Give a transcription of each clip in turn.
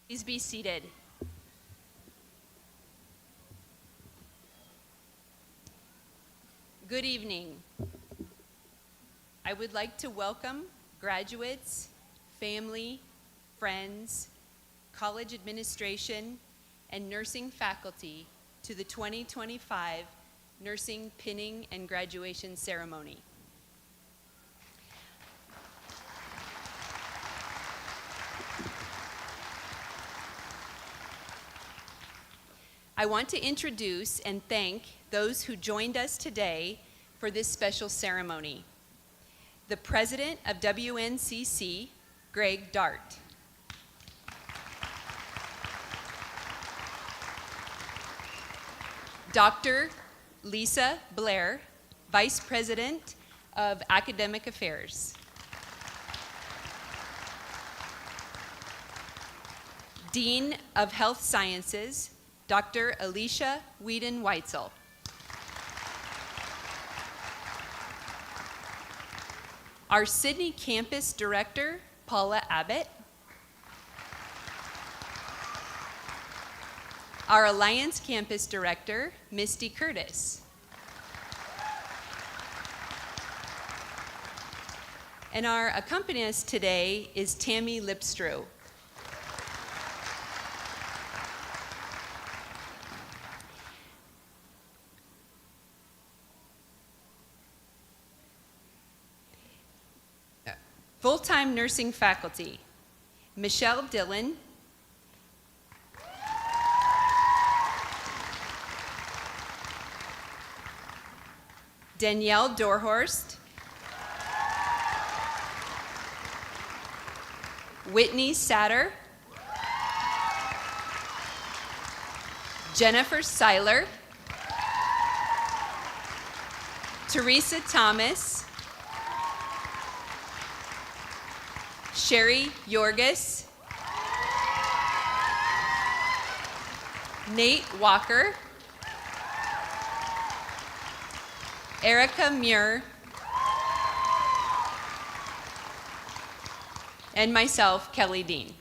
Please be seated. Good evening. I would like to welcome graduates, family, friends, college administration, and nursing faculty to the 2025 Nursing Pinning and Graduation Ceremony. I want to introduce and thank those who joined us today for this special ceremony. The President of WNCC, Greg Dart. Dr. Lisa Blair, Vice President of Academic Affairs. Dean of Health Sciences, Dr. Alicia Whedon-Weitzel. Our Sydney Campus Director, Paula Abbott. Our Alliance Campus Director, Misty Curtis. And our accompanist today is Tammy Lipstrew. Full-time nursing faculty, Michelle Dillon, Danielle Dorhorst, Whitney Satter, Jennifer Seiler, Teresa Thomas, Sherry Yorgis, Nate Walker, Erica Muir, and myself, Kelly Dean.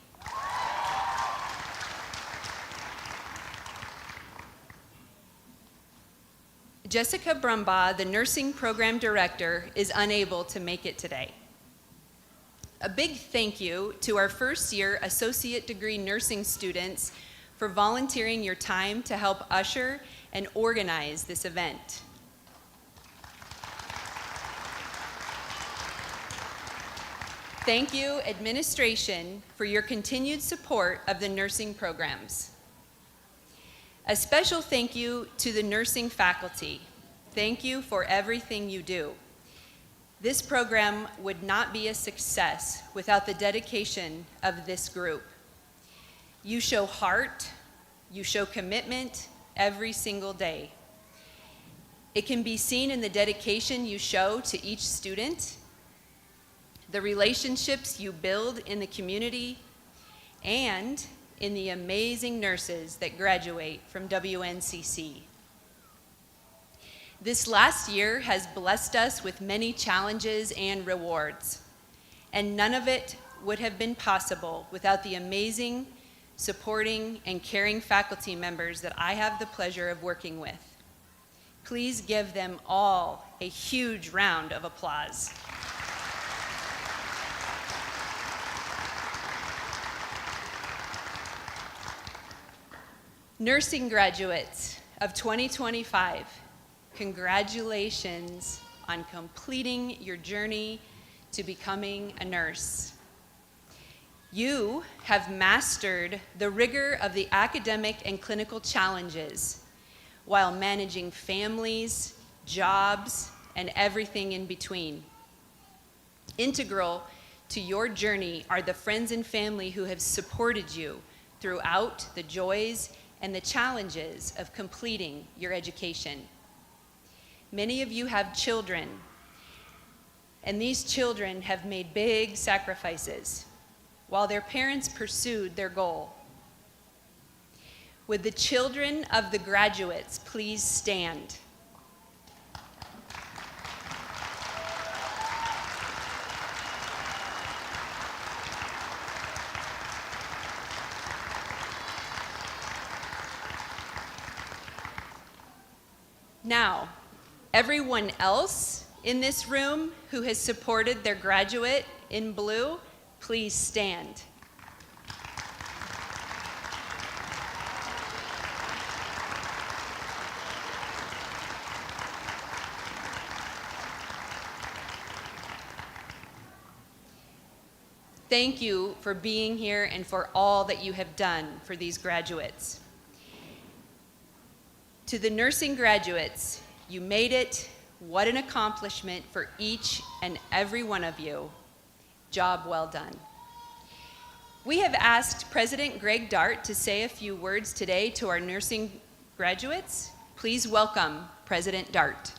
Jessica Brumbaugh, the Nursing Program Director, is unable to make it today. A big thank you to our first-year associate degree nursing students for volunteering your time to help usher and organize this event. Thank you, administration, for your continued support of the nursing programs. A special thank you to the nursing faculty. Thank you for everything you do. This program would not be a success without the dedication of this group. You show heart, you show commitment every single day. It can be seen in the dedication you show to each student, the relationships you build in the community, and in the amazing nurses that graduate from WNCC. This last year has blessed us with many challenges and rewards, and none of it would have been possible without the amazing, supporting, and caring faculty members that I have the pleasure of working with. Please give them all a huge round of applause. Nursing graduates of 2025, congratulations on completing your journey to becoming a nurse. You have mastered the rigor of the academic and clinical challenges while managing families, jobs, and everything in between. Integral to your journey are the friends and family who have supported you throughout the joys and the challenges of completing your education. Many of you have children, and these children have made big sacrifices while their parents pursued their goal. Would the children of the graduates please stand? Now, everyone else in this room who has supported their graduate in blue, please stand. Thank you for being here and for all that you have done for these graduates. To the nursing graduates, you made it. What an accomplishment for each and every one of you. Job well done. We have asked President Greg Dart to say a few words today to our nursing graduates. Please welcome President Dart.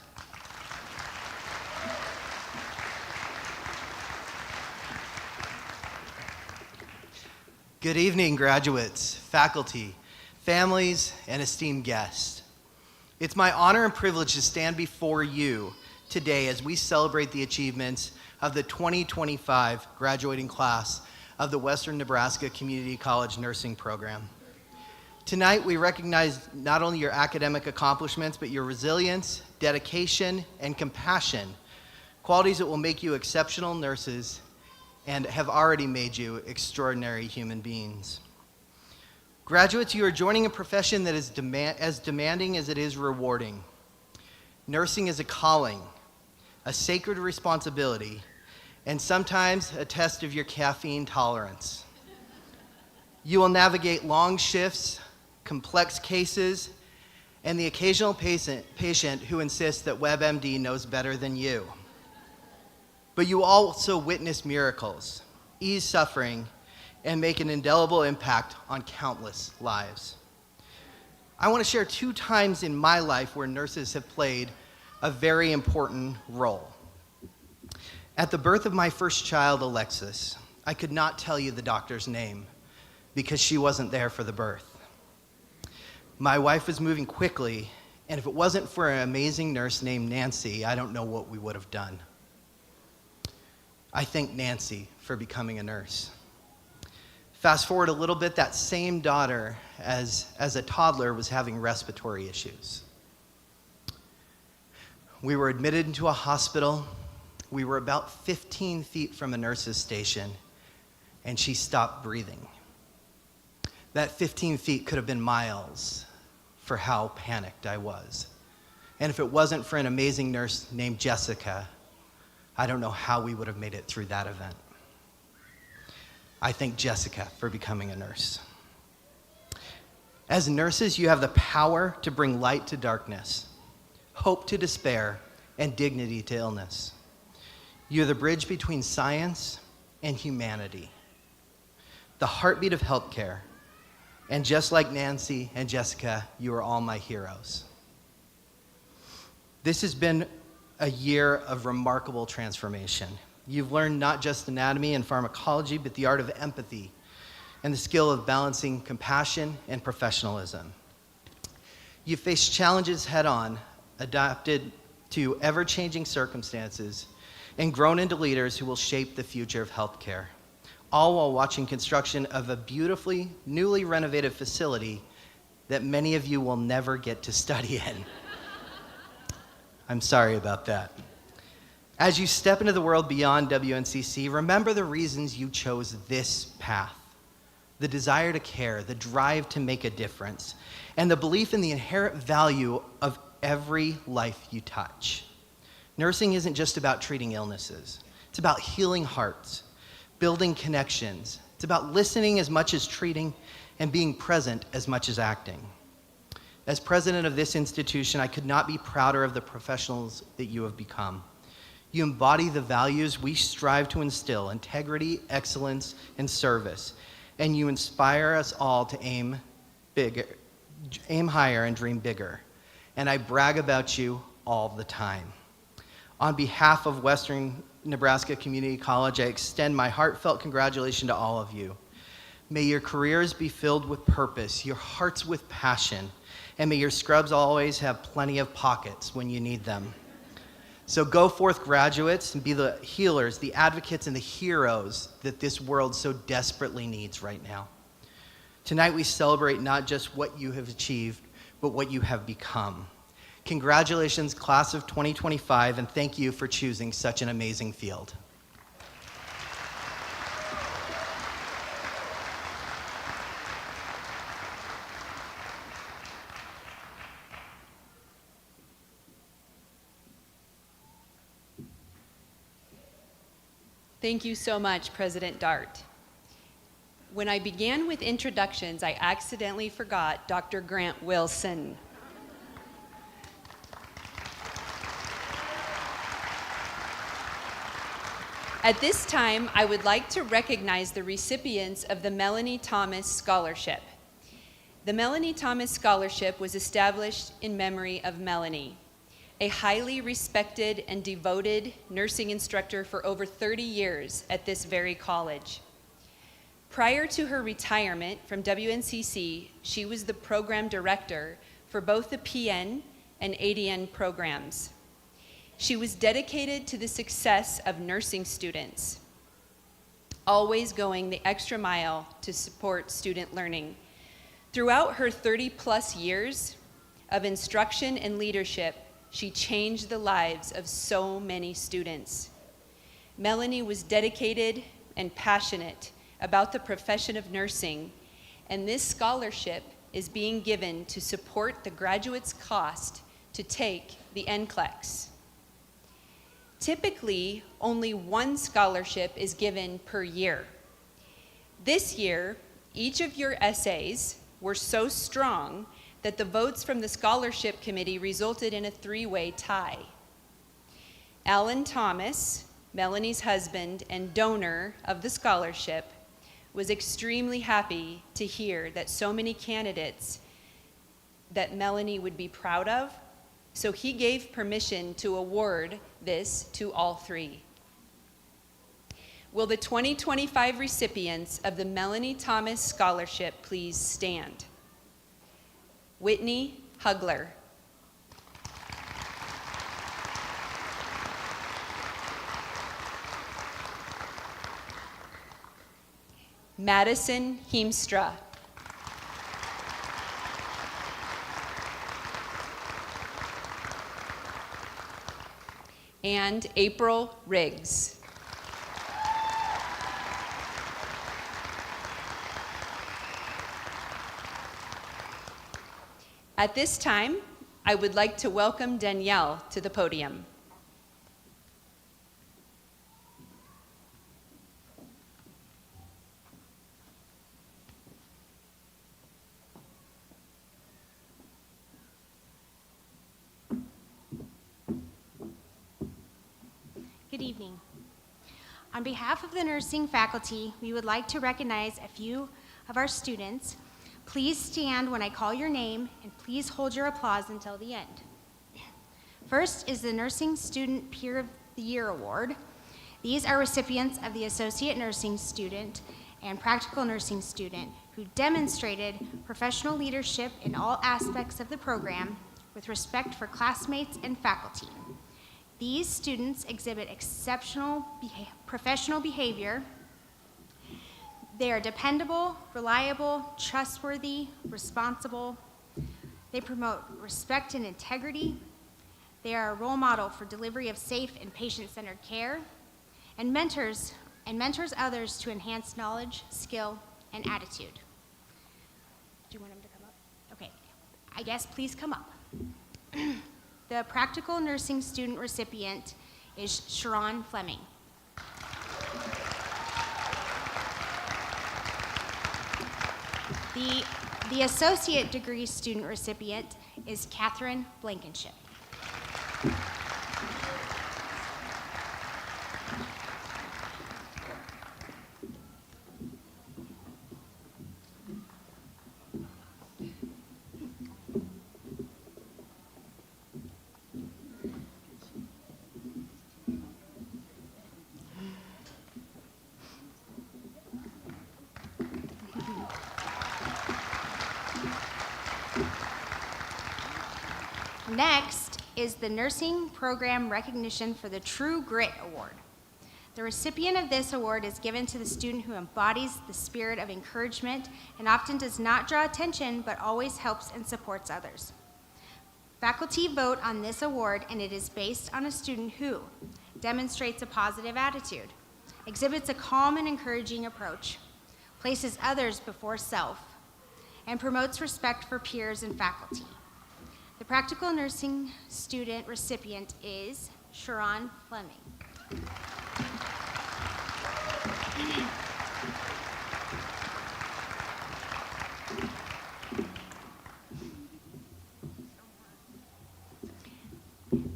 Good evening, graduates, faculty, families, and esteemed guests. It's my honor and privilege to stand before you today as we celebrate the achievements of the 2025 graduating class of the Western Nebraska Community College Nursing Program. Tonight, we recognize not only your academic accomplishments, but your resilience, dedication, and compassion, qualities that will make you exceptional nurses and have already made you extraordinary human beings. Graduates, you are joining a profession that is as demanding as it is rewarding. Nursing is a calling, a sacred responsibility, and sometimes a test of your caffeine tolerance. You will navigate long shifts, complex cases, and the occasional patient who insists that WebMD knows better than you. But you also witness miracles, ease suffering, and make an indelible impact on countless lives. I want to share 2 times in my life where nurses have played a very important role. At the birth of my first child, Alexis, I could not tell you the doctor's name because she wasn't there for the birth. My wife was moving quickly, and if it wasn't for an amazing nurse named Nancy, I don't know what we would have done. I thank Nancy for becoming a nurse. Fast forward a little bit, that same daughter, as a toddler, was having respiratory issues. We were admitted into a hospital. We were about 15 feet from a nurse's station, and she stopped breathing. That 15 feet could have been miles for how panicked I was. And if it wasn't for an amazing nurse named Jessica, I don't know how we would have made it through that event. I thank Jessica for becoming a nurse. As nurses, you have the power to bring light to darkness, hope to despair, and dignity to illness. You're the bridge between science and humanity, the heartbeat of healthcare. And just like Nancy and Jessica, you are all my heroes. This has been a year of remarkable transformation. You've learned not just anatomy and pharmacology, but the art of empathy and the skill of balancing compassion and professionalism. You've faced challenges head-on, adapted to ever-changing circumstances, and grown into leaders who will shape the future of healthcare, all while watching construction of a beautifully, newly renovated facility that many of you will never get to study in. I'm sorry about that. As you step into the world beyond WNCC, remember the reasons you chose this path. The desire to care, the drive to make a difference, and the belief in the inherent value of every life you touch. Nursing isn't just about treating illnesses. It's about healing hearts, building connections. It's about listening as much as treating and being present as much as acting. As president of this institution, I could not be prouder of the professionals that you have become. You embody the values we strive to instill: integrity, excellence, and service. And you inspire us all to aim higher and dream bigger. And I brag about you all the time. On behalf of Western Nebraska Community College, I extend my heartfelt congratulations to all of you. May your careers be filled with purpose, your hearts with passion, and may your scrubs always have plenty of pockets when you need them. So go forth, graduates, and be the healers, the advocates, and the heroes that this world so desperately needs right now. Tonight we celebrate not just what you have achieved, but what you have become. Congratulations, class of 2025, and thank you for choosing such an amazing field. Thank you so much, President Dart. When I began with introductions, I accidentally forgot Dr. Grant Wilson. At this time, I would like to recognize the recipients of the Melanie Thomas Scholarship. The Melanie Thomas Scholarship was established in memory of Melanie, a highly respected and devoted nursing instructor for over 30 years at this very college. Prior to her retirement from WNCC, she was the program director for both the PN and ADN programs. She was dedicated to the success of nursing students, always going the extra mile to support student learning. Throughout her 30-plus years of instruction and leadership, she changed the lives of so many students. Melanie was dedicated and passionate about the profession of nursing, and this scholarship is being given to support the graduates' cost to take the NCLEX. Typically, only one scholarship is given per year. This year, each of your essays were so strong that the votes from the scholarship committee resulted in a three-way tie. Alan Thomas, Melanie's husband and donor of the scholarship, was extremely happy to hear that so many candidates that Melanie would be proud of, so he gave permission to award this to all three. Will the 2025 recipients of the Melanie Thomas Scholarship please stand? Whitney Hugler. Madison Heemstra. And April Riggs. At this time, I would like to welcome Danielle to the podium. Good evening. On behalf of the nursing faculty, we would like to recognize a few of our students. Please stand when I call your name, and please hold your applause until the end. First is the Nursing Student Peer of the Year Award. These are recipients of the Associate Nursing Student and Practical Nursing Student who demonstrated professional leadership in all aspects of the program with respect for classmates and faculty. These students exhibit exceptional professional behavior. They are dependable, reliable, trustworthy, responsible. They promote respect and integrity. They are a role model for delivery of safe and patient-centered care, and mentors others to enhance knowledge, skill, and attitude. Do you want them to come up? Okay, I guess please come up. The Practical Nursing Student recipient is Sharon Fleming. The Associate Degree Student recipient is Catherine Blankenship. Next is the Nursing Program Recognition for the True Grit Award. The recipient of this award is given to the student who embodies the spirit of encouragement and often does not draw attention but always helps and supports others. Faculty vote on this award, and it is based on a student who demonstrates a positive attitude, exhibits a calm and encouraging approach, places others before self, and promotes respect for peers and faculty. The practical nursing student recipient is Sharon Fleming.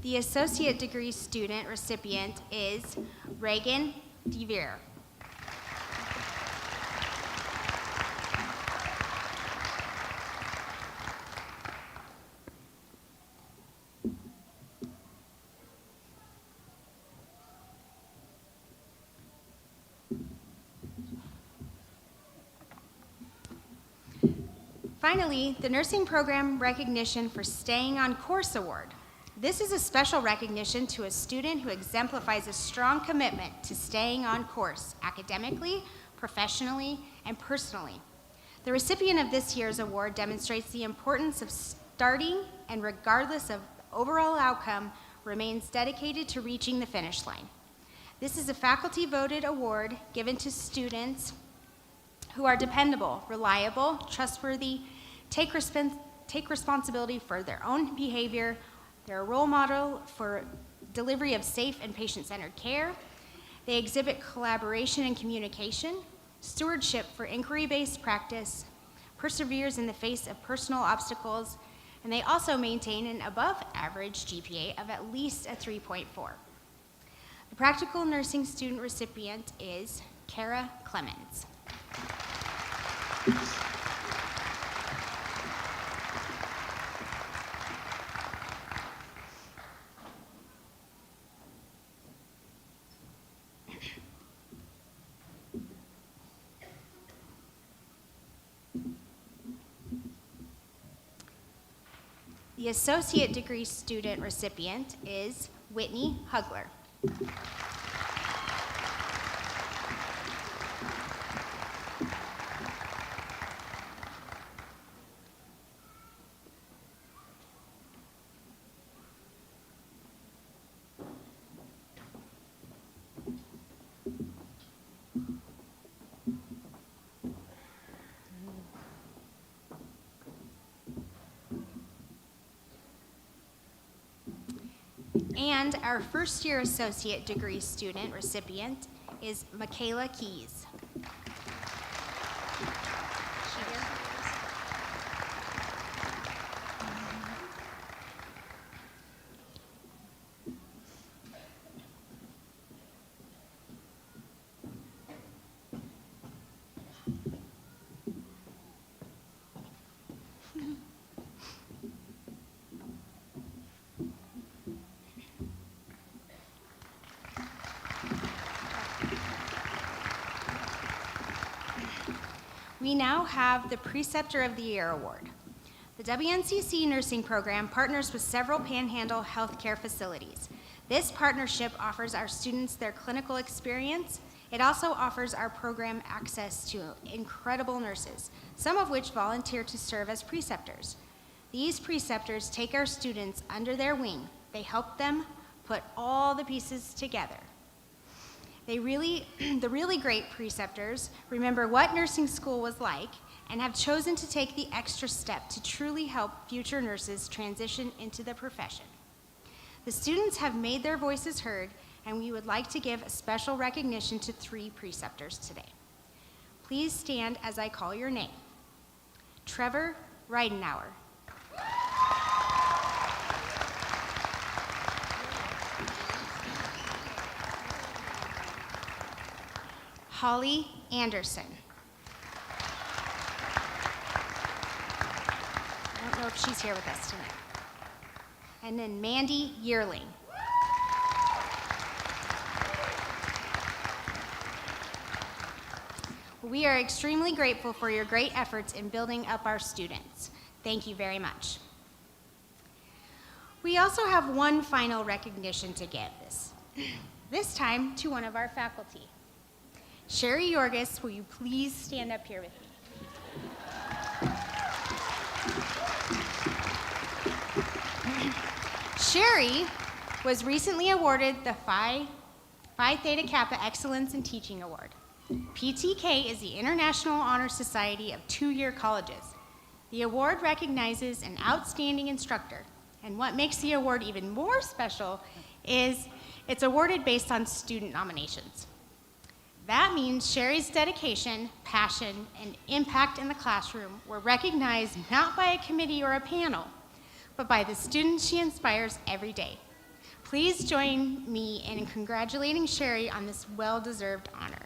The associate degree student recipient is Reagan DeVere. Finally, the Nursing Program Recognition for Staying on Course Award. This is a special recognition to a student who exemplifies a strong commitment to staying on course academically, professionally, and personally. The recipient of this year's award demonstrates the importance of starting and, regardless of the overall outcome, remains dedicated to reaching the finish line. This is a faculty-voted award given to students who are dependable, reliable, trustworthy, take responsibility for their own behavior. They're a role model for delivery of safe and patient-centered care. They exhibit collaboration and communication, stewardship for inquiry-based practice, perseveres in the face of personal obstacles, and they also maintain an above-average GPA of at least a 3.4. The practical nursing student recipient is Kara Clemens. The associate degree student recipient is Whitney Hugler. And our first-year associate degree student recipient is Michaela Keys. She here? We now have the Preceptor of the Year Award. The WNCC nursing program partners with several Panhandle healthcare facilities. This partnership offers our students their clinical experience. It also offers our program access to incredible nurses, some of which volunteer to serve as preceptors. These preceptors take our students under their wing. They help them put all the pieces together. The really great preceptors remember what nursing school was like and have chosen to take the extra step to truly help future nurses transition into the profession. The students have made their voices heard, and we would like to give a special recognition to 3 preceptors today. Please stand as I call your name. Trevor Reidenauer. Holly Anderson. I don't know if she's here with us tonight. And then Mandy Yearling. We are extremely grateful for your great efforts in building up our students. Thank you very much. We also have one final recognition to give this time to one of our faculty. Sherry Yorgis, will you please stand up here with me? Sherry was recently awarded the Phi Theta Kappa Excellence in Teaching Award. PTK is the International Honor Society of two-year colleges. The award recognizes an outstanding instructor, and what makes the award even more special is it's awarded based on student nominations. That means Sherry's dedication, passion, and impact in the classroom were recognized not by a committee or a panel, but by the students she inspires every day. Please join me in congratulating Sherry on this well-deserved honor.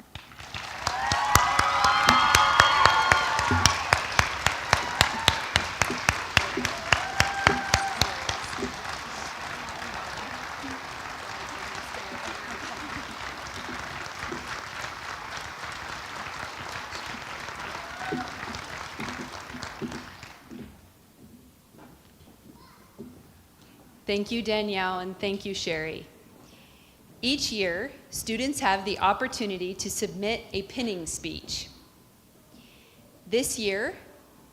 Thank you, Danielle, and thank you, Sherry. Each year, students have the opportunity to submit a pinning speech. This year,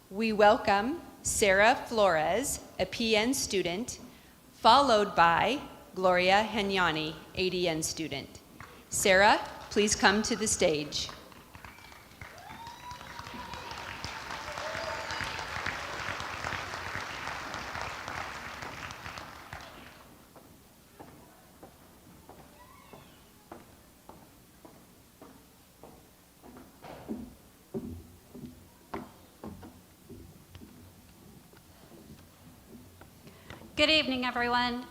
we welcome Sarah Flores, a PN student, followed by Gloria Henyani, ADN student. Sarah, please come to the stage. Good evening, everyone.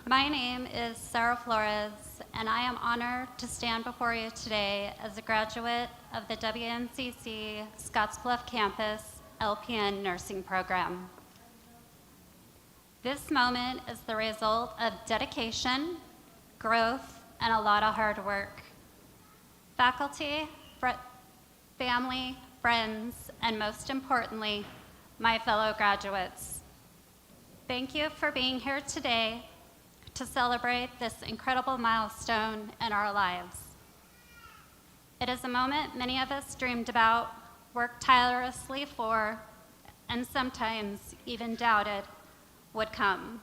My name is Sarah Flores, and I am honored to stand before you today as a graduate of the WNCC Scottsbluff Campus LPN Nursing Program. This moment is the result of dedication, growth, and a lot of hard work. Faculty, family, friends, and most importantly, my fellow graduates. Thank you for being here today to celebrate this incredible milestone in our lives. It is a moment many of us dreamed about, worked tirelessly for, and sometimes even doubted would come.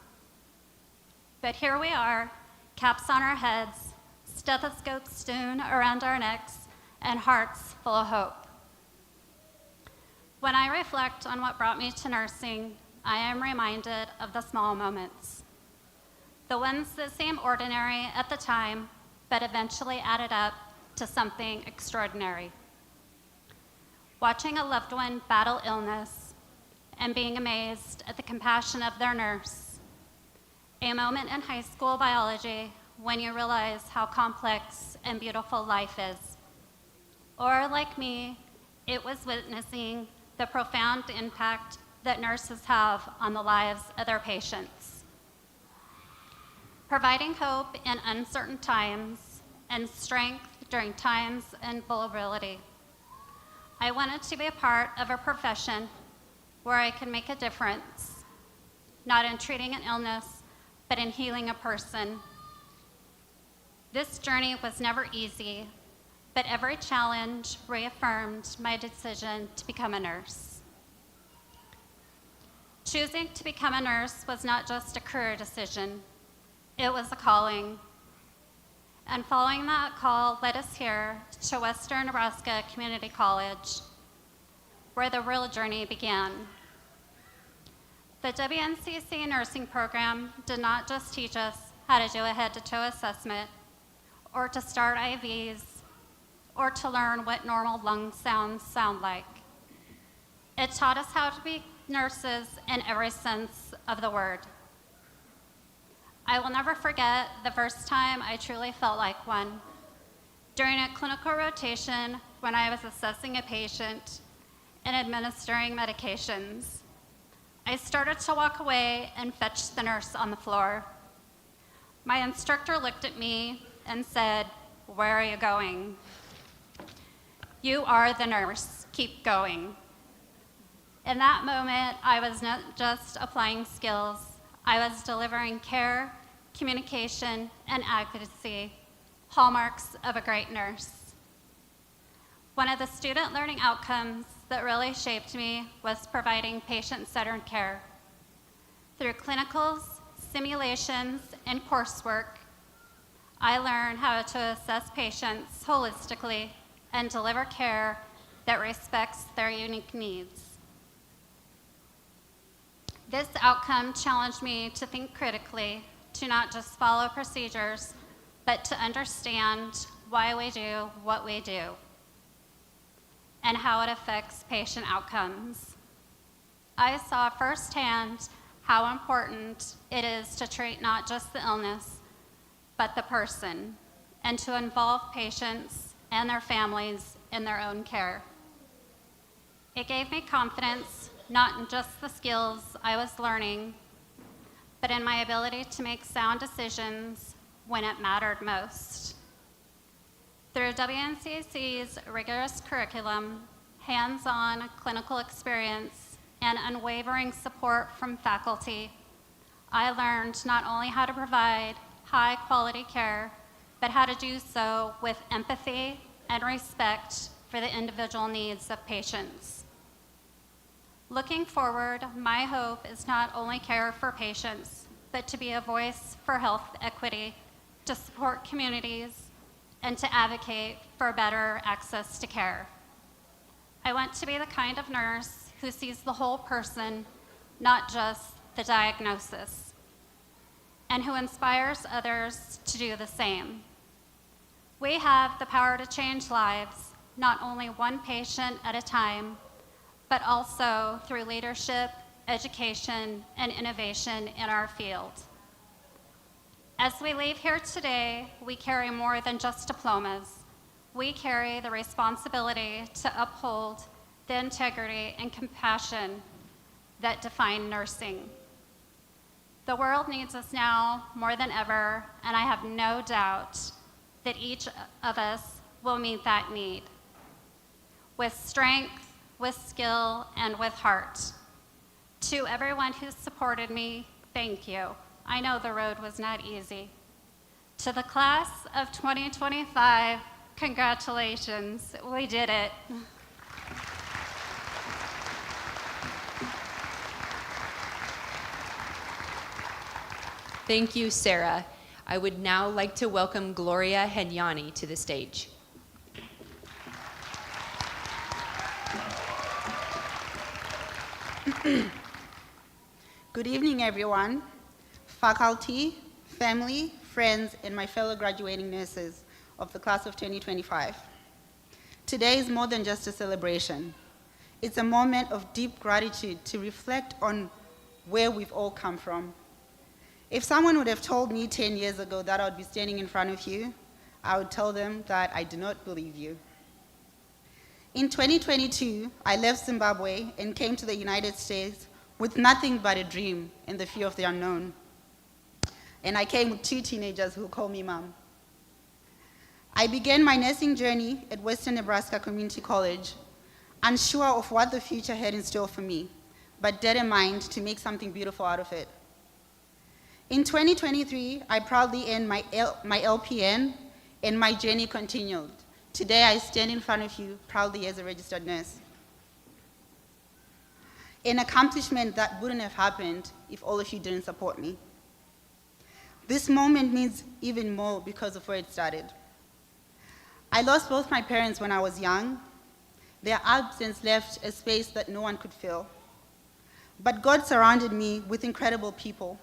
But here we are, caps on our heads, stethoscopes tuned around our necks, and hearts full of hope. When I reflect on what brought me to nursing, I am reminded of the small moments, the ones that seem ordinary at the time, but eventually added up to something extraordinary. Watching a loved one battle illness and being amazed at the compassion of their nurse. A moment in high school biology when you realize how complex and beautiful life is. Or like me, it was witnessing the profound impact that nurses have on the lives of their patients. Providing hope in uncertain times and strength during times of vulnerability. I wanted to be a part of a profession where I could make a difference, not in treating an illness, but in healing a person. This journey was never easy, but every challenge reaffirmed my decision to become a nurse. Choosing to become a nurse was not just a career decision, it was a calling. And following that call led us here to Western Nebraska Community College, where the real journey began. The WNCC nursing program did not just teach us how to do a head-to-toe assessment, or to start IVs, or to learn what normal lung sounds sound like. It taught us how to be nurses in every sense of the word. I will never forget the first time I truly felt like one. During a clinical rotation when I was assessing a patient and administering medications, I started to walk away and fetch the nurse on the floor. My instructor looked at me and said, "Where are you going?" "You are the nurse, keep going." In that moment, I was not just applying skills, I was delivering care, communication, and advocacy, hallmarks of a great nurse. One of the student learning outcomes that really shaped me was providing patient-centered care. Through clinicals, simulations, and coursework, I learned how to assess patients holistically and deliver care that respects their unique needs. This outcome challenged me to think critically, to not just follow procedures, but to understand why we do what we do and how it affects patient outcomes. I saw firsthand how important it is to treat not just the illness, but the person, and to involve patients and their families in their own care. It gave me confidence, not in just the skills I was learning, but in my ability to make sound decisions when it mattered most. Through WNCC's rigorous curriculum, hands-on clinical experience, and unwavering support from faculty, I learned not only how to provide high-quality care, but how to do so with empathy and respect for the individual needs of patients. Looking forward, my hope is not only care for patients, but to be a voice for health equity, to support communities, and to advocate for better access to care. I want to be the kind of nurse who sees the whole person, not just the diagnosis, and who inspires others to do the same. We have the power to change lives, not only one patient at a time, but also through leadership, education, and innovation in our field. As we leave here today, we carry more than just diplomas. We carry the responsibility to uphold the integrity and compassion that define nursing. The world needs us now more than ever, and I have no doubt that each of us will meet that need with strength, with skill, and with heart. To everyone who supported me, thank you. I know the road was not easy. To the class of 2025, congratulations, we did it. Thank you, Sarah. I would now like to welcome Gloria Henyani to the stage. Good evening, everyone, faculty, family, friends, and my fellow graduating nurses of the class of 2025. Today is more than just a celebration. It's a moment of deep gratitude to reflect on where we've all come from. If someone would have told me 10 years ago that I would be standing in front of you, I would tell them that I do not believe you. In 2022, I left Zimbabwe and came to the United States with nothing but a dream and the fear of the unknown. And I came with 2 teenagers who call me mom. I began my nursing journey at Western Nebraska Community College, unsure of what the future had in store for me, but determined to make something beautiful out of it. In 2023, I proudly earned my LPN, and my journey continued. Today, I stand in front of you proudly as a registered nurse. An accomplishment that wouldn't have happened if all of you didn't support me. This moment means even more because of where it started. I lost both my parents when I was young. Their absence left a space that no one could fill. But God surrounded me with incredible people.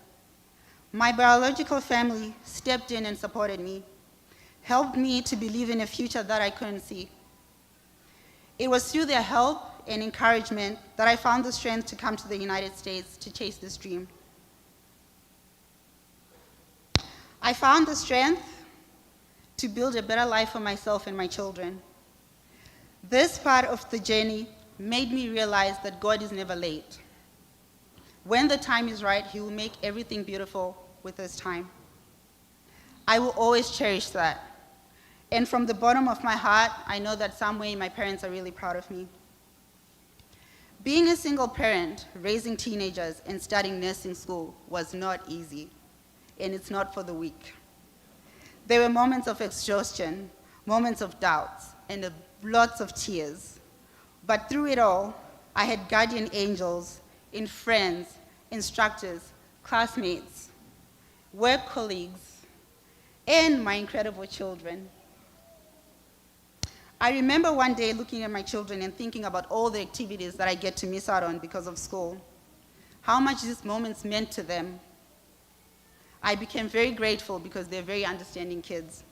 My biological family stepped in and supported me, helped me to believe in a future that I couldn't see. It was through their help and encouragement that I found the strength to come to the United States to chase this dream. I found the strength to build a better life for myself and my children. This part of the journey made me realize that God is never late. When the time is right, He will make everything beautiful with His time. I will always cherish that. And from the bottom of my heart, I know that somewhere my parents are really proud of me. Being a single parent, raising teenagers, and starting nursing school was not easy, and it's not for the weak. There were moments of exhaustion, moments of doubts, and lots of tears. But through it all, I had guardian angels in friends, instructors, classmates, work colleagues, and my incredible children. I remember one day looking at my children and thinking about all the activities that I get to miss out on because of school, how much these moments meant to them. I became very grateful because they're very understanding kids.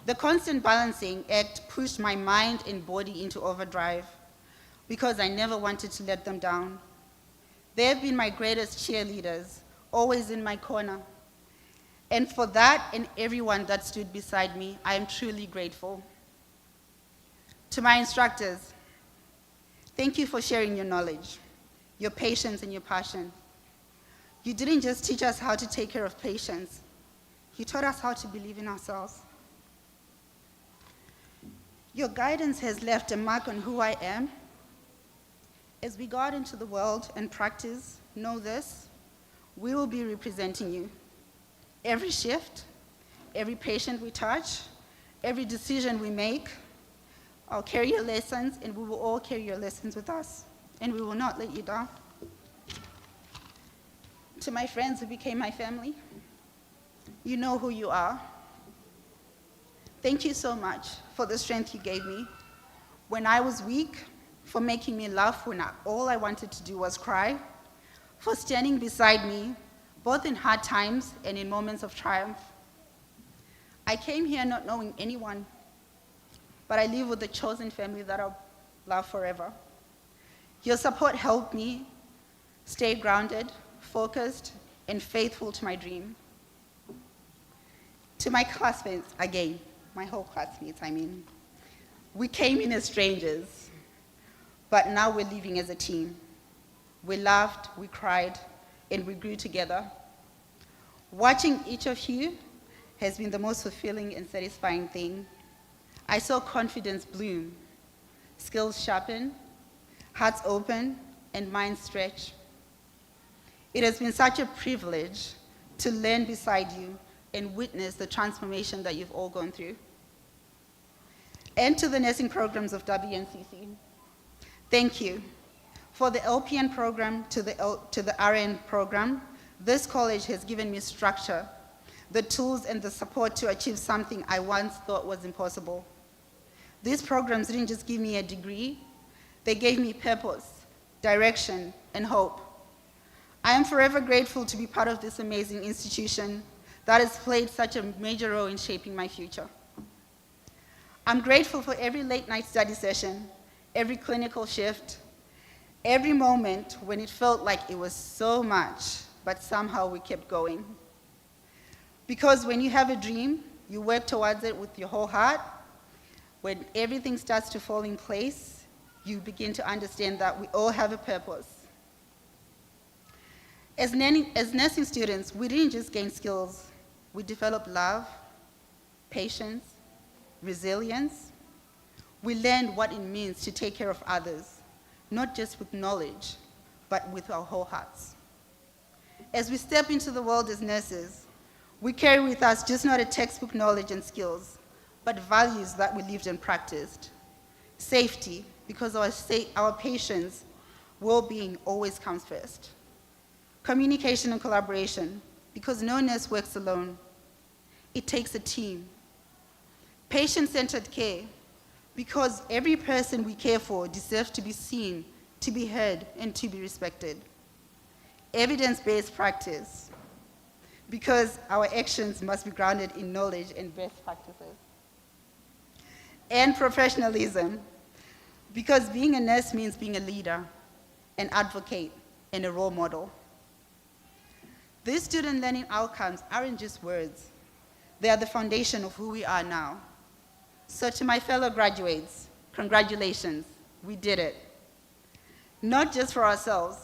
The constant balancing act pushed my mind and body into overdrive because I never wanted to let them down. They have been my greatest cheerleaders, always in my corner. And for that and everyone that stood beside me, I am truly grateful. To my instructors, thank you for sharing your knowledge, your patience, and your passion. You didn't just teach us how to take care of patients, you taught us how to believe in ourselves. Your guidance has left a mark on who I am. As we go out into the world and practice, know this, we will be representing you. Every shift, every patient we touch, every decision we make, I'll carry your lessons, and we will all carry your lessons with us, and we will not let you down. To my friends who became my family, you know who you are. Thank you so much for the strength you gave me when I was weak, for making me laugh when all I wanted to do was cry, for standing beside me, both in hard times and in moments of triumph. I came here not knowing anyone, but I live with a chosen family that I'll love forever. Your support helped me stay grounded, focused, and faithful to my dream. To my classmates, again, my whole classmates, we came in as strangers, but now we're living as a team. We laughed, we cried, and we grew together. Watching each of you has been the most fulfilling and satisfying thing. I saw confidence bloom, skills sharpen, hearts open, and minds stretch. It has been such a privilege to learn beside you and witness the transformation that you've all gone through. And to the nursing programs of WNCC, thank you. For the LPN program to the RN program, this college has given me structure, the tools and the support to achieve something I once thought was impossible. These programs didn't just give me a degree, they gave me purpose, direction, and hope. I am forever grateful to be part of this amazing institution that has played such a major role in shaping my future. I'm grateful for every late night study session, every clinical shift, every moment when it felt like it was so much, but somehow we kept going. Because when you have a dream, you work towards it with your whole heart. When everything starts to fall in place, you begin to understand that we all have a purpose. As nursing students, we didn't just gain skills, we developed love, patience, resilience. We learned what it means to take care of others, not just with knowledge, but with our whole hearts. As we step into the world as nurses, we carry with us just not a textbook knowledge and skills, but values that we lived and practiced. Safety, because our patients' well-being always comes first. Communication and collaboration, because no nurse works alone. It takes a team. Patient-centered care, because every person we care for deserves to be seen, to be heard, and to be respected. Evidence-based practice, because our actions must be grounded in knowledge and best practices. And professionalism, because being a nurse means being a leader, an advocate, and a role model. These student learning outcomes aren't just words. They are the foundation of who we are now. So to my fellow graduates, congratulations, we did it. Not just for ourselves,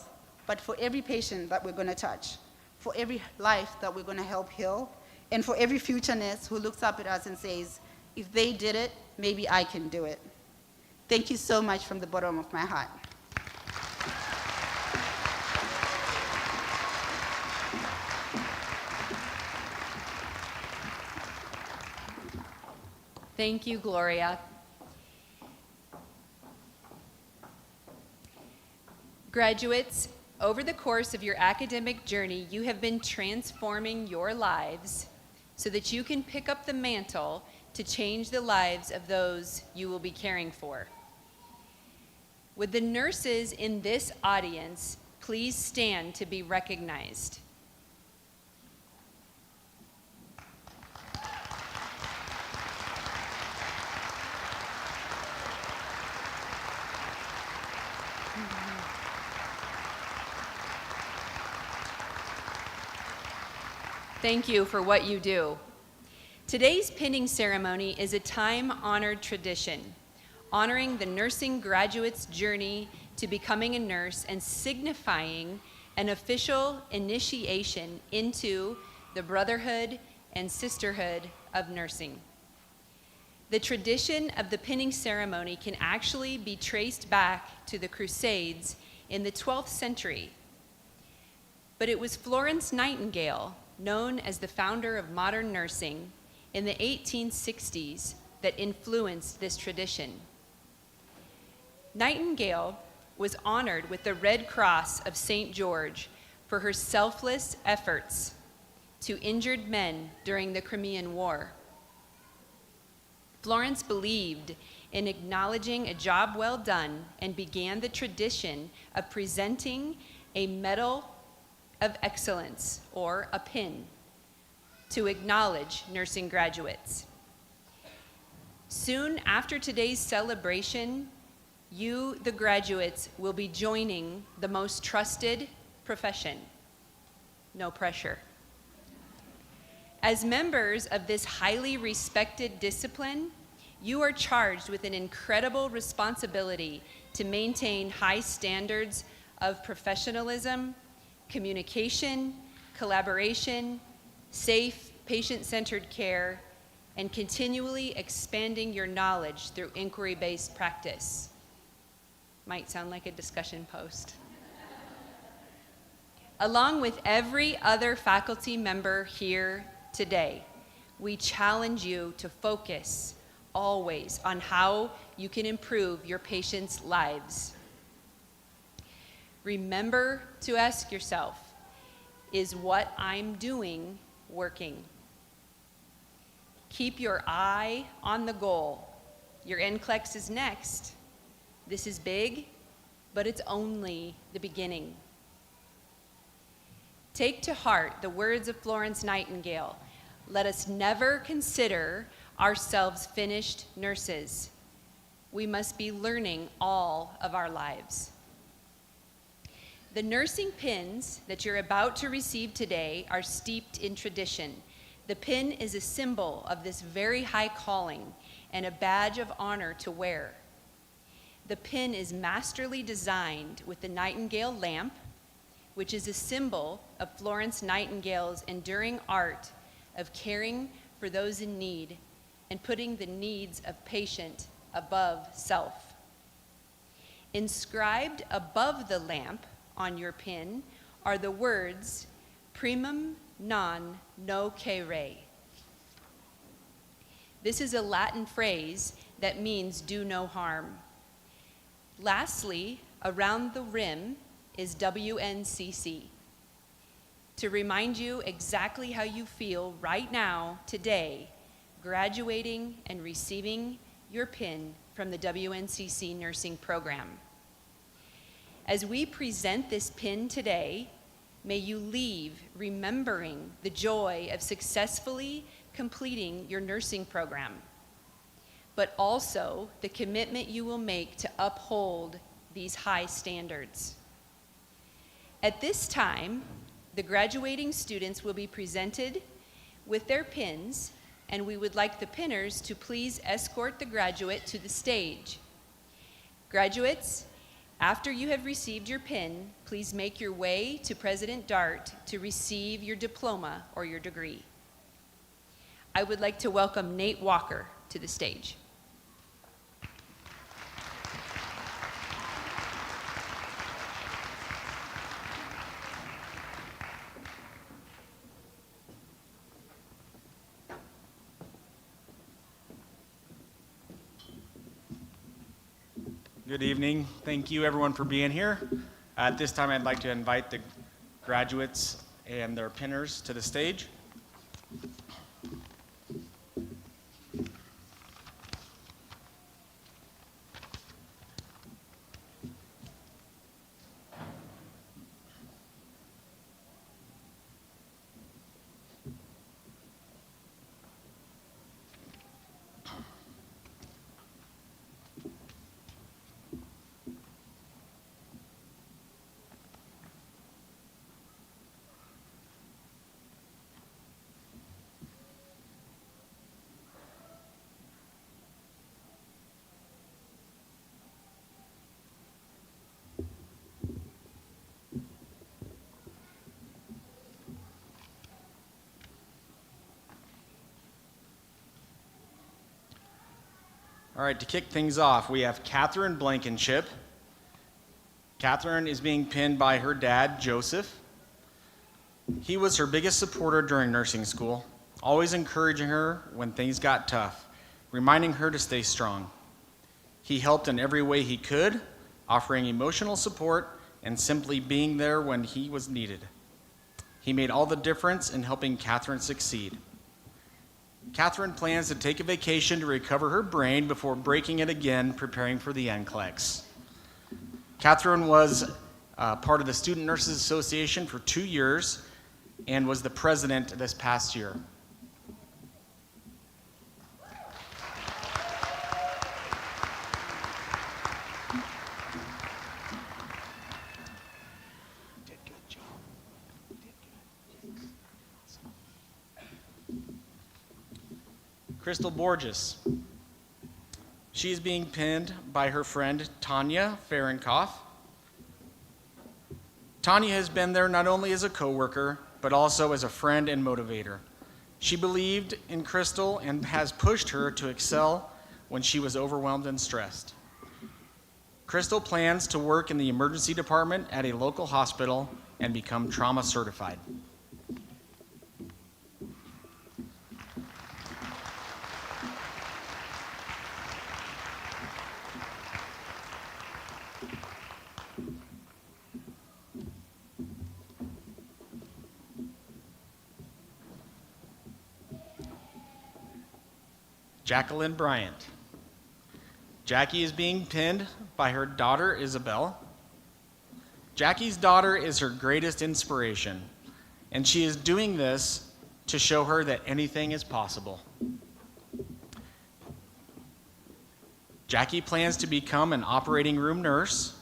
but for every patient that we're going to touch, for every life that we're going to help heal, and for every future nurse who looks up at us and says, if they did it, maybe I can do it. Thank you so much from the bottom of my heart. Thank you, Gloria. Graduates, Over the course of your academic journey, you have been transforming your lives so that you can pick up the mantle to change the lives of those you will be caring for. Would the nurses in this audience please stand to be recognized? Thank you for what you do. Today's pinning ceremony is a time-honored tradition, honoring the nursing graduate's journey to becoming a nurse and signifying an official initiation into the brotherhood and sisterhood of nursing. The tradition of the pinning ceremony can actually be traced back to the Crusades in the 12th century, but it was Florence Nightingale, known as the founder of modern nursing, in the 1860s that influenced this tradition. Nightingale was honored with the Red Cross of St. George for her selfless efforts to injured men during the Crimean War. Florence believed in acknowledging a job well done and began the tradition of presenting a Medal of Excellence, or a pin, to acknowledge nursing graduates. Soon after today's celebration, you, the graduates, will be joining the most trusted profession. No pressure. As members of this highly respected discipline, you are charged with an incredible responsibility to maintain high standards of professionalism, communication, collaboration, safe, patient-centered care, and continually expanding your knowledge through inquiry-based practice. Might sound like a discussion post. Along with every other faculty member here today, we challenge you to focus always on how you can improve your patients' lives. Remember to ask yourself, is what I'm doing working? Keep your eye on the goal. Your NCLEX is next. This is big, but it's only the beginning. Take to heart the words of Florence Nightingale. Let us never consider ourselves finished nurses. We must be learning all of our lives. The nursing pins that you're about to receive today are steeped in tradition. The pin is a symbol of this very high calling and a badge of honor to wear. The pin is masterly designed with the Nightingale lamp, which is a symbol of Florence Nightingale's enduring art of caring for those in need and putting the needs of patient above self. Inscribed above the lamp on your pin are the words, primum non nocere. This is a Latin phrase that means do no harm. Lastly, around the rim is WNCC, to remind you exactly how you feel right now, today, graduating and receiving your pin from the WNCC nursing program. As we present this pin today, may you leave remembering the joy of successfully completing your nursing program, but also the commitment you will make to uphold these high standards. At this time, the graduating students will be presented with their pins, and we would like the pinners to please escort the graduate to the stage. Graduates, after you have received your pin, please make your way to President Dart to receive your diploma or your degree. I would like to welcome Nate Walker to the stage. Good evening. Thank you everyone for being here. At this time, I'd like to invite the graduates and their pinners to the stage. All right, to kick things off, we have Catherine Blankenship. Catherine is being pinned by her dad, Joseph. He was her biggest supporter during nursing school, always encouraging her when things got tough, reminding her to stay strong. He helped in every way he could, offering emotional support and simply being there when he was needed. He made all the difference in helping Catherine succeed. Catherine plans to take a vacation to recover her brain before breaking it again, preparing for the NCLEX. Catherine was part of the Student Nurses Association for 2 years and was the president this past year. Crystal Borges. She is being pinned by her friend Tanya Fahrenkoff. Tanya has been there not only as a coworker, but also as a friend and motivator. She believed in Crystal and has pushed her to excel when she was overwhelmed and stressed. Crystal plans to work in the emergency department at a local hospital and become trauma certified. Jacqueline Bryant. Jackie is being pinned by her daughter, Isabel. Jackie's daughter is her greatest inspiration, and she is doing this to show her that anything is possible. Jackie plans to become an operating room nurse,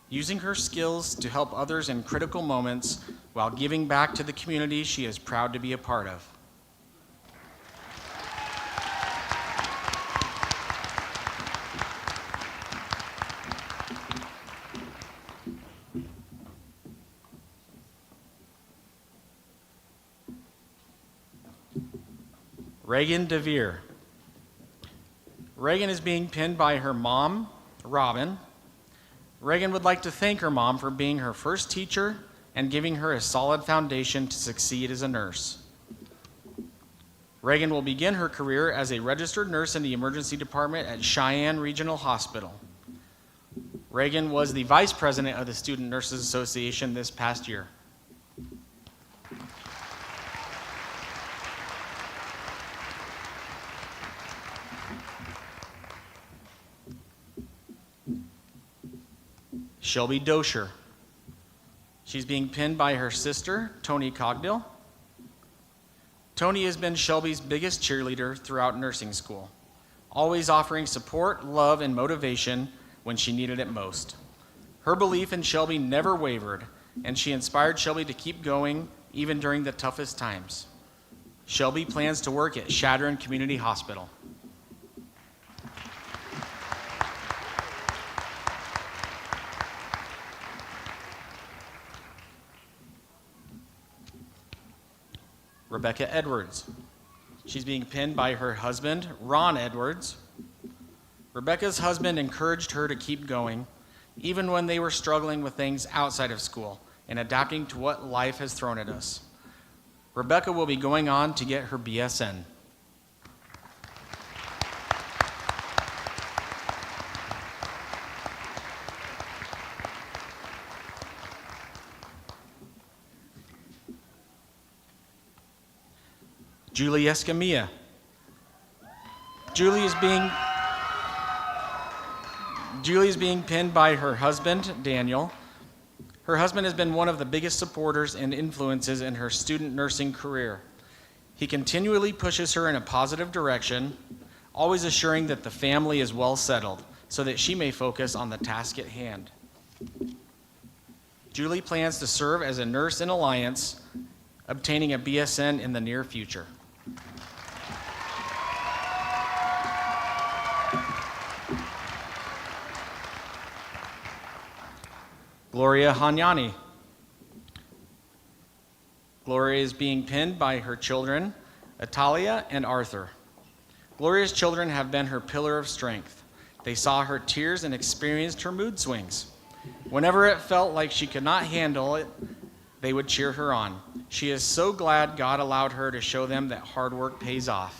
using her skills to help others in critical moments while giving back to the community she is proud to be a part of. Reagan DeVere. Reagan is being pinned by her mom, Robin. Reagan would like to thank her mom for being her first teacher and giving her a solid foundation to succeed as a nurse. Reagan will begin her career as a registered nurse in the emergency department at Cheyenne Regional Hospital. Reagan was the vice president of the Student Nurses Association this past year. Shelby Dosher. She's being pinned by her sister, Tony Cogdill. Tony has been Shelby's biggest cheerleader throughout nursing school, always offering support, love, and motivation when she needed it most. Her belief in Shelby never wavered, and she inspired Shelby to keep going even during the toughest times. Shelby plans to work at Chadron Community Hospital. Rebecca Edwards. She's being pinned by her husband, Ron Edwards. Rebecca's husband encouraged her to keep going, even when they were struggling with things outside of school and adapting to what life has thrown at us. Rebecca will be going on to get her BSN. Julie Escamilla. Julie is being pinned by her husband, Daniel. Her husband has been one of the biggest supporters and influences in her student nursing career. He continually pushes her in a positive direction, always assuring that the family is well settled so that she may focus on the task at hand. Julie plans to serve as a nurse in Alliance, obtaining a BSN in the near future. Gloria Hanyani. Gloria is being pinned by her children, Atalia and Arthur. Gloria's children have been her pillar of strength. They saw her tears and experienced her mood swings. Whenever it felt like she could not handle it, they would cheer her on. She is so glad God allowed her to show them that hard work pays off.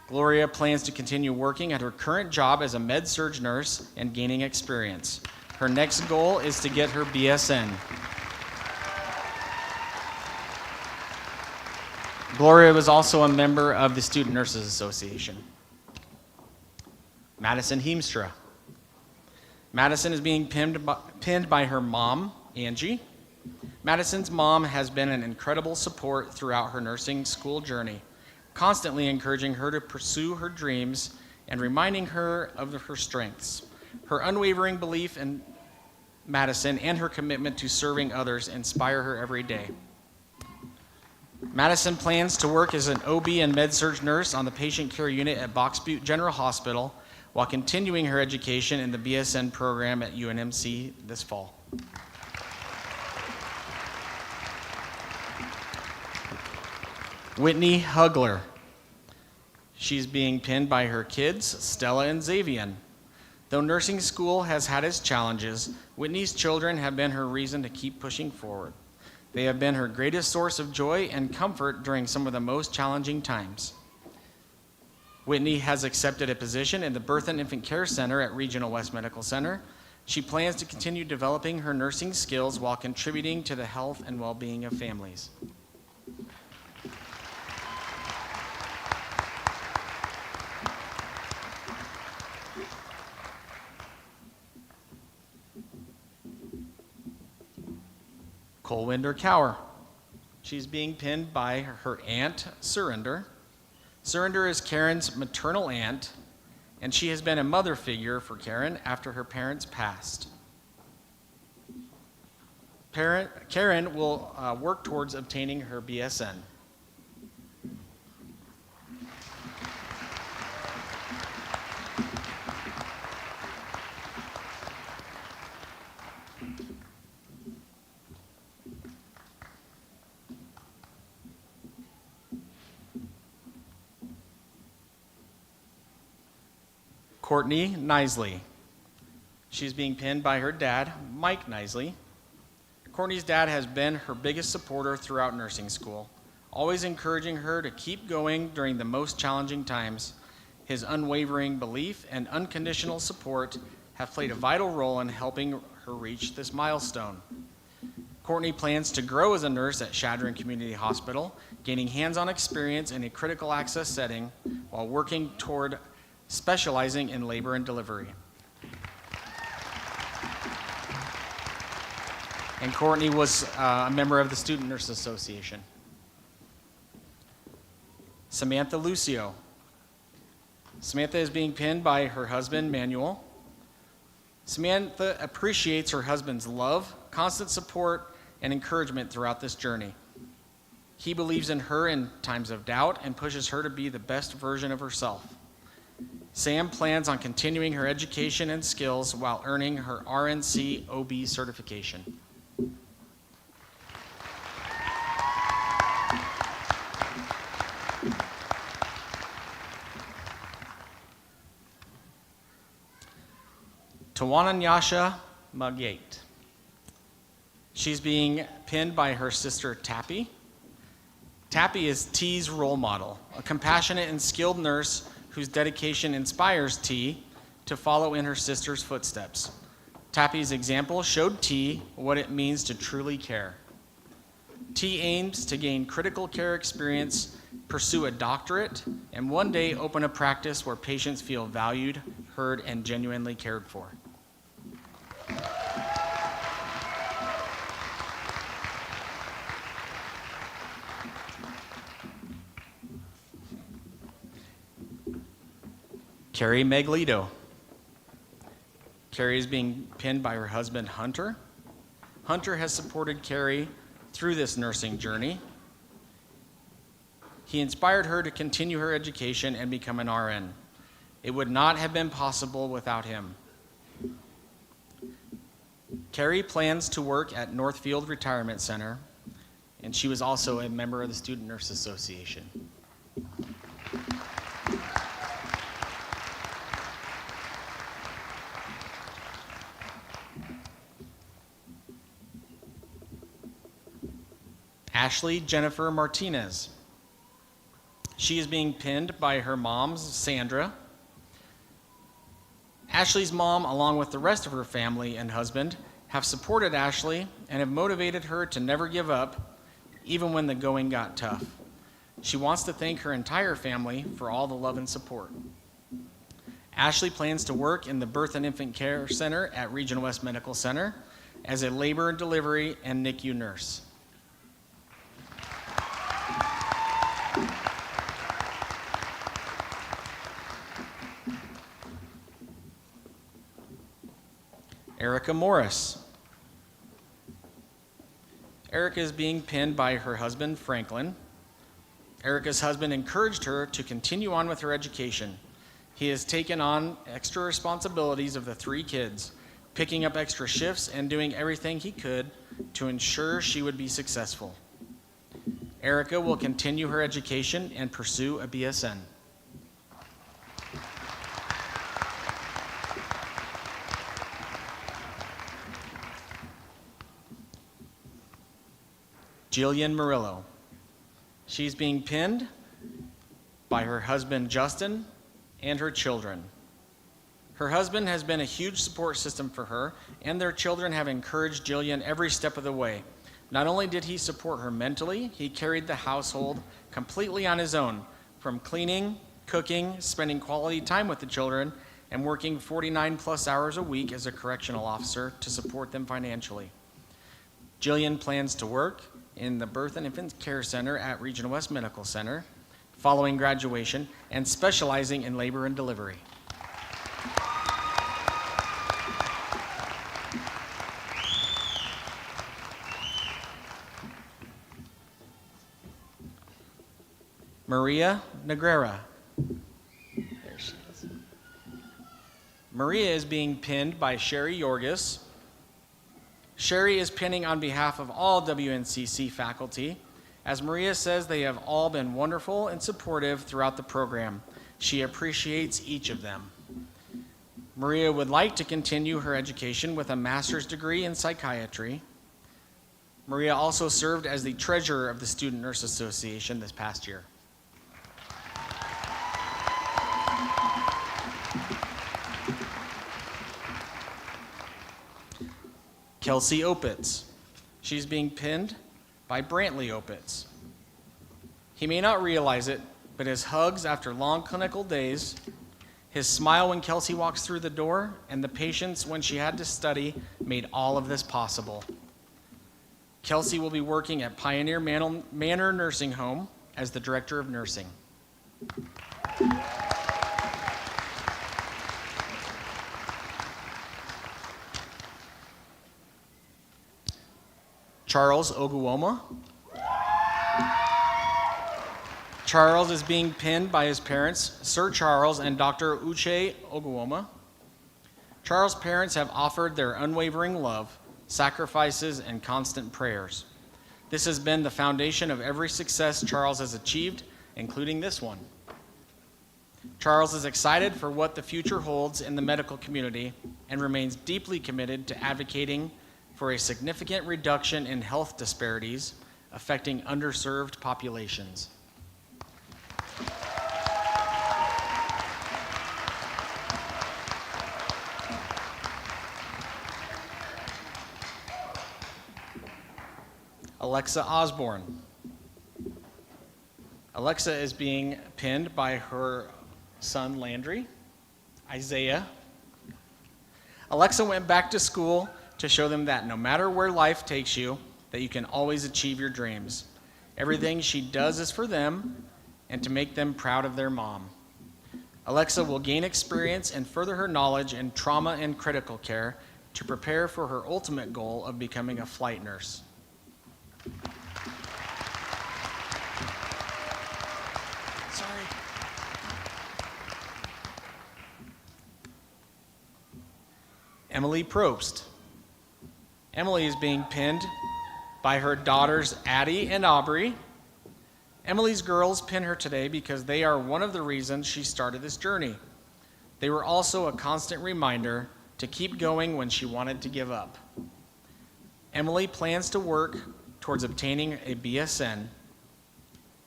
Gloria plans to continue working at her current job as a med-surg nurse and gaining experience. Her next goal is to get her BSN. Gloria was also a member of the Student Nurses Association. Madison Heemstra. Madison is being pinned by her mom, Angie. Madison's mom has been an incredible support throughout her nursing school journey, constantly encouraging her to pursue her dreams and reminding her of her strengths. Her unwavering belief in Madison and her commitment to serving others inspire her every day. Madison plans to work as an OB and med-surg nurse on the patient care unit at Box Butte General Hospital while continuing her education in the BSN program at UNMC this fall. Whitney Hugler. She's being pinned by her kids, Stella and Xavian. Though nursing school has had its challenges, Whitney's children have been her reason to keep pushing forward. They have been her greatest source of joy and comfort during some of the most challenging times. Whitney has accepted a position in the Birth and Infant Care Center at Regional West Medical Center. She plans to continue developing her nursing skills while contributing to the health and well-being of families. Colwinder Cower. She's being pinned by her aunt, Surinder. Surinder is Karen's maternal aunt, and she has been a mother figure for Karen after her parents passed. Karen will work towards obtaining her BSN. Courtney Nisley. She's being pinned by her dad, Mike Nisley. Courtney's dad has been her biggest supporter throughout nursing school, always encouraging her to keep going during the most challenging times. His unwavering belief and unconditional support have played a vital role in helping her reach this milestone. Courtney plans to grow as a nurse at Shadron Community Hospital, gaining hands-on experience in a critical access setting while working toward specializing in labor and delivery. And Courtney was a member of the Student Nurses Association. Samantha Lucio. Samantha is being pinned by her husband, Manuel. Samantha appreciates her husband's love, constant support, and encouragement throughout this journey. He believes in her in times of doubt and pushes her to be the best version of herself. Sam plans on continuing her education and skills while earning her RNC OB certification. Tawananyasha Magate. She's being pinned by her sister Tappy. Tappy is T's role model, a compassionate and skilled nurse whose dedication inspires T to follow in her sister's footsteps. Tappy's example showed T what it means to truly care. T aims to gain critical care experience, pursue a doctorate, and one day open a practice where patients feel valued, heard, and genuinely cared for. Carrie Meglito. Carrie is being pinned by her husband, Hunter. Hunter has supported Carrie through this nursing journey. He inspired her to continue her education and become an RN. It would not have been possible without him. Carrie plans to work at Northfield Retirement Center, and she was also a member of the Student Nurse Association. Ashley Jennifer Martinez. She is being pinned by her mom, Sandra. Ashley's mom, along with the rest of her family and husband, have supported Ashley and have motivated her to never give up, even when the going got tough. She wants to thank her entire family for all the love and support. Ashley plans to work in the Birth and Infant Care Center at Region West Medical Center as a labor and delivery and NICU nurse. Erica Morris. Erica is being pinned by her husband, Franklin. Erica's husband encouraged her to continue on with her education. He has taken on extra responsibilities of the 3 kids, picking up extra shifts and doing everything he could to ensure she would be successful. Erica will continue her education and pursue a BSN. Jillian Murillo. She's being pinned by her husband, Justin, and her children. Her husband has been a huge support system for her, and their children have encouraged Jillian every step of the way. Not only did he support her mentally, he carried the household completely on his own, from cleaning, cooking, spending quality time with the children, and working 49 plus hours a week as a correctional officer to support them financially. Jillian plans to work in the Birth and Infant Care Center at Region West Medical Center following graduation and specializing in labor and delivery. Maria Negrera. There she is. Maria is being pinned by Sherry Yorgis. Sherry is pinning on behalf of all WNCC faculty. As Maria says, they have all been wonderful and supportive throughout the program. She appreciates each of them. Maria would like to continue her education with a master's degree in psychiatry. Maria also served as the treasurer of the Student Nurse Association this past year. Kelsey Opitz. She's being pinned by Brantley Opitz. He may not realize it, but his hugs after long clinical days, his smile when Kelsey walks through the door, and the patience when she had to study made all of this possible. Kelsey will be working at Pioneer Manor Nursing Home as the Director of Nursing. Charles Oguoma. Charles is being pinned by his parents, Sir Charles and Dr. Uche Oguoma. Charles' parents have offered their unwavering love, sacrifices, and constant prayers. This has been the foundation of every success Charles has achieved, including this one. Charles is excited for what the future holds in the medical community and remains deeply committed to advocating for a significant reduction in health disparities affecting underserved populations. Alexa Osborne. Alexa is being pinned by her son Landry. Isaiah. Alexa went back to school to show them that no matter where life takes you, that you can always achieve your dreams. Everything she does is for them and to make them proud of their mom. Alexa will gain experience and further her knowledge in trauma and critical care to prepare for her ultimate goal of becoming a flight nurse. Sorry. Emily Probst. Emily is being pinned by her daughters Addie and Aubrey. Emily's girls pin her today because they are one of the reasons she started this journey. They were also a constant reminder to keep going when she wanted to give up. Emily plans to work towards obtaining a BSN,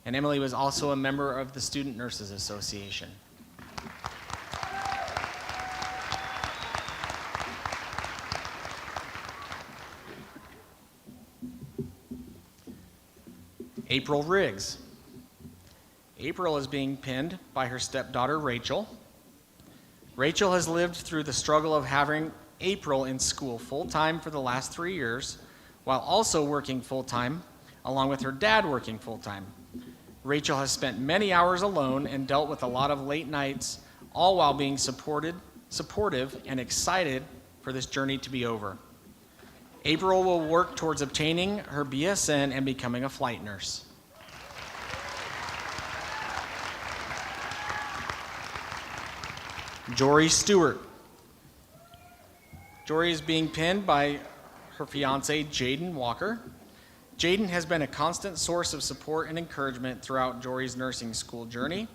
and Emily was also a member of the Student Nurses Association. April Riggs. April is being pinned by her stepdaughter Rachel. Rachel has lived through the struggle of having April in school full-time for the last 3 years, while also working full-time, along with her dad working full-time. Rachel has spent many hours alone and dealt with a lot of late nights, all while being supportive and excited for this journey to be over. April will work towards obtaining her BSN and becoming a flight nurse. Jory Stewart. Jory is being pinned by her fiance, Jaden Walker. Jaden has been a constant source of support and encouragement throughout Jory's nursing school journey.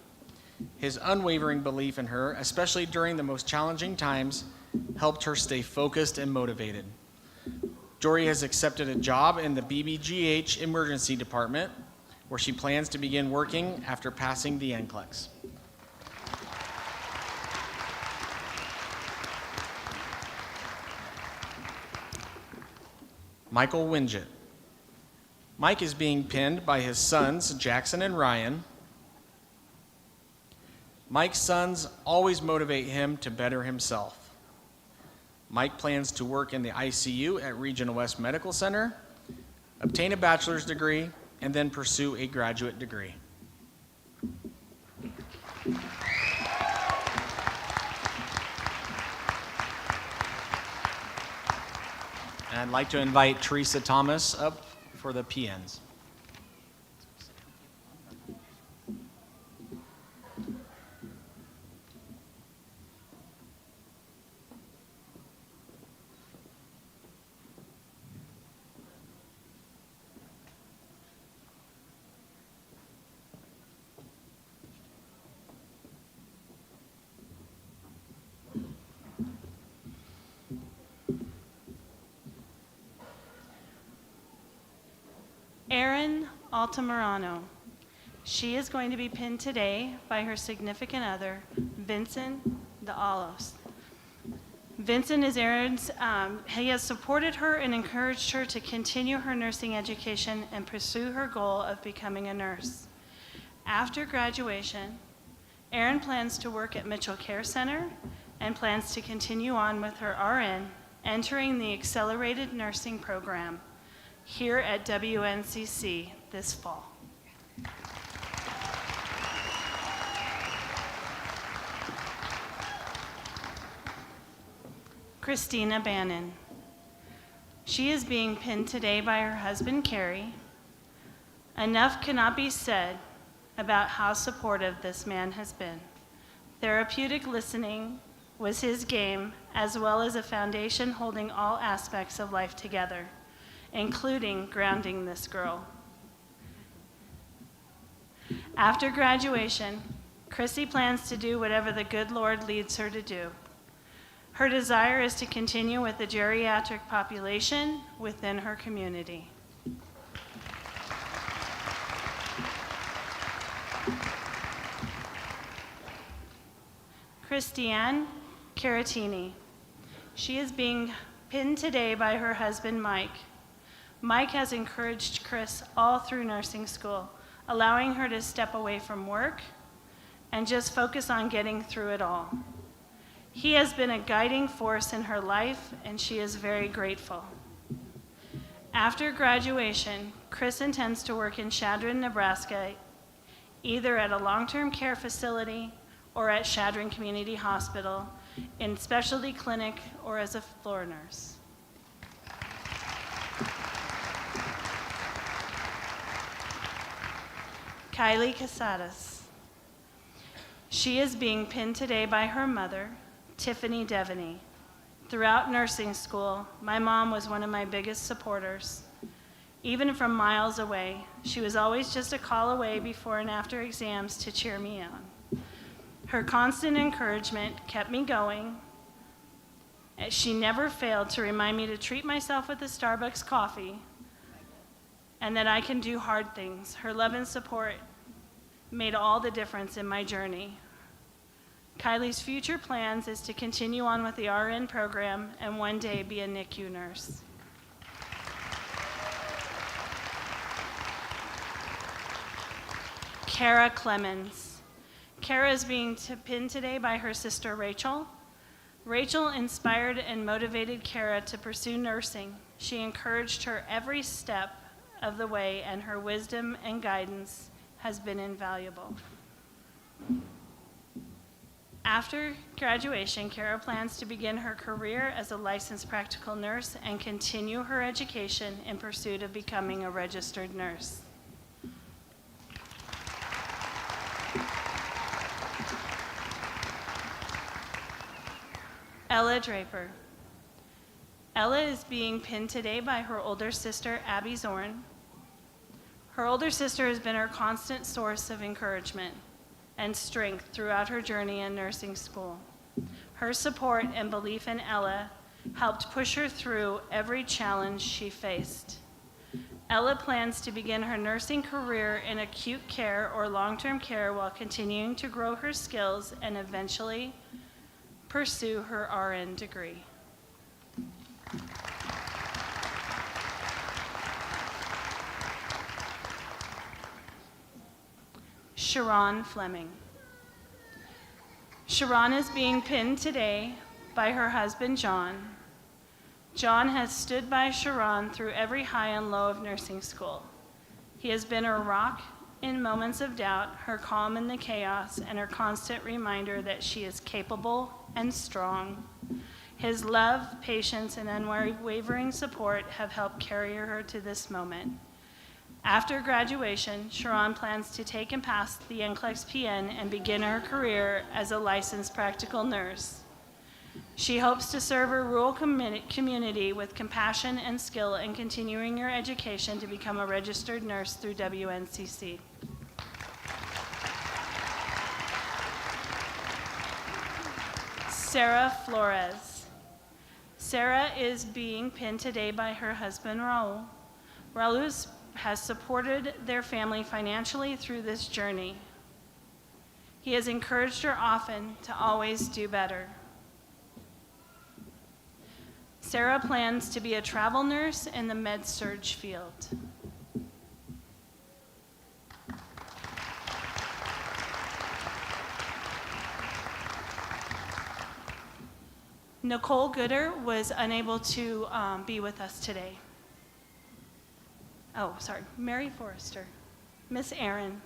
His unwavering belief in her, especially during the most challenging times, helped her stay focused and motivated. Jory has accepted a job in the BBGH emergency department, where she plans to begin working after passing the NCLEX. Michael Winget. Mike is being pinned by his sons, Jackson and Ryan. Mike's sons always motivate him to better himself. Mike plans to work in the ICU at Regional West Medical Center, obtain a bachelor's degree, and then pursue a graduate degree. And I'd like to invite Teresa Thomas up for the PNs. Erin Altamirano. She is going to be pinned today by her significant other, Vincent De Alos. Vincent is Erin's, he has supported her and encouraged her to continue her nursing education and pursue her goal of becoming a nurse. After graduation, Erin plans to work at Mitchell Care Center and plans to continue on with her RN, entering the accelerated nursing program here at WNCC this fall. Christina Bannon. She is being pinned today by her husband, Carrie. Enough cannot be said about how supportive this man has been. Therapeutic listening was his game, as well as a foundation holding all aspects of life together, including grounding this girl. After graduation, Chrissy plans to do whatever the good Lord leads her to do. Her desire is to continue with the geriatric population within her community. Christiane Caratini. She is being pinned today by her husband, Mike. Mike has encouraged Chris all through nursing school, allowing her to step away from work and just focus on getting through it all. He has been a guiding force in her life, and she is very grateful. After graduation, Chris intends to work in Chadron, Nebraska, either at a long-term care facility or at Chadron Community Hospital, in specialty clinic or as a floor nurse. Kylie Casadas. She is being pinned today by her mother, Tiffany Devaney. Throughout nursing school, my mom was one of my biggest supporters. Even from miles away, she was always just a call away before and after exams to cheer me on. Her constant encouragement kept me going. She never failed to remind me to treat myself with a Starbucks coffee and that I can do hard things. Her love and support made all the difference in my journey. Kylie's future plans is to continue on with the RN program and one day be a NICU nurse. Kara Clemens. Kara is being pinned today by her sister Rachel. Rachel inspired and motivated Kara to pursue nursing. She encouraged her every step of the way, and her wisdom and guidance has been invaluable. After graduation, Kara plans to begin her career as a licensed practical nurse and continue her education in pursuit of becoming a registered nurse. Ella Draper. Ella is being pinned today by her older sister, Abby Zorn. Her older sister has been her constant source of encouragement and strength throughout her journey in nursing school. Her support and belief in Ella helped push her through every challenge she faced. Ella plans to begin her nursing career in acute care or long-term care while continuing to grow her skills and eventually pursue her RN degree. Sharon Fleming. Sharon is being pinned today by her husband, John. John has stood by Sharon through every high and low of nursing school. He has been her rock in moments of doubt, her calm in the chaos, and her constant reminder that she is capable and strong. His love, patience, and unwavering support have helped carry her to this moment. After graduation, Sharon plans to take and pass the NCLEX PN and begin her career as a licensed practical nurse. She hopes to serve her rural community with compassion and skill and continuing her education to become a registered nurse through WNCC. Sarah Flores. Sarah is being pinned today by her husband, Raul. Raul has supported their family financially through this journey. He has encouraged her often to always do better. Sarah plans to be a travel nurse in the med-surg field. Nicole Gooder was unable to be with us today. Oh, sorry, Mary Forrester, Miss Aaron.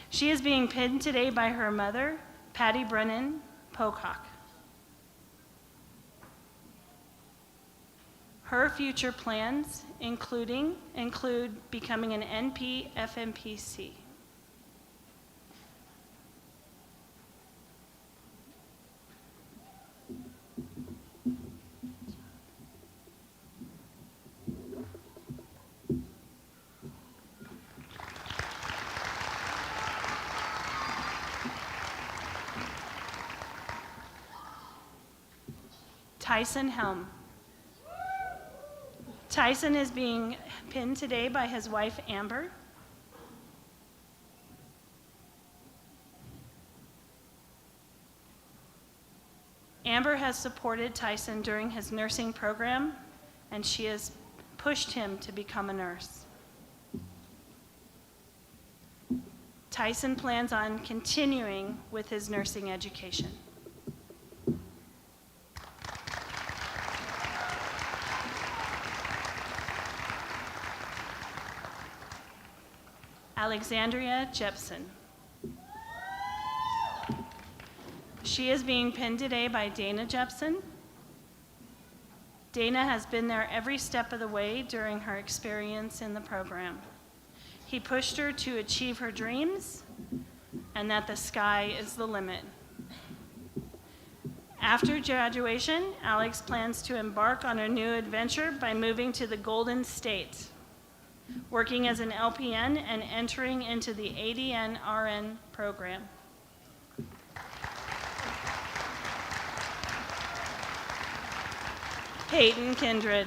She is being pinned today by her mother, Patty Brennan Pocock. Her future plans include becoming an NP FNPC. Tyson Helm. Tyson is being pinned today by his wife, Amber. Amber has supported Tyson during his nursing program, and she has pushed him to become a nurse. Tyson plans on continuing with his nursing education. Alexandria Jepson. She is being pinned today by Dana Jepson. Dana has been there every step of the way during her experience in the program. He pushed her to achieve her dreams and that the sky is the limit. After graduation, Alex plans to embark on a new adventure by moving to the Golden State, working as an LPN and entering into the ADN RN program. Peyton Kindred.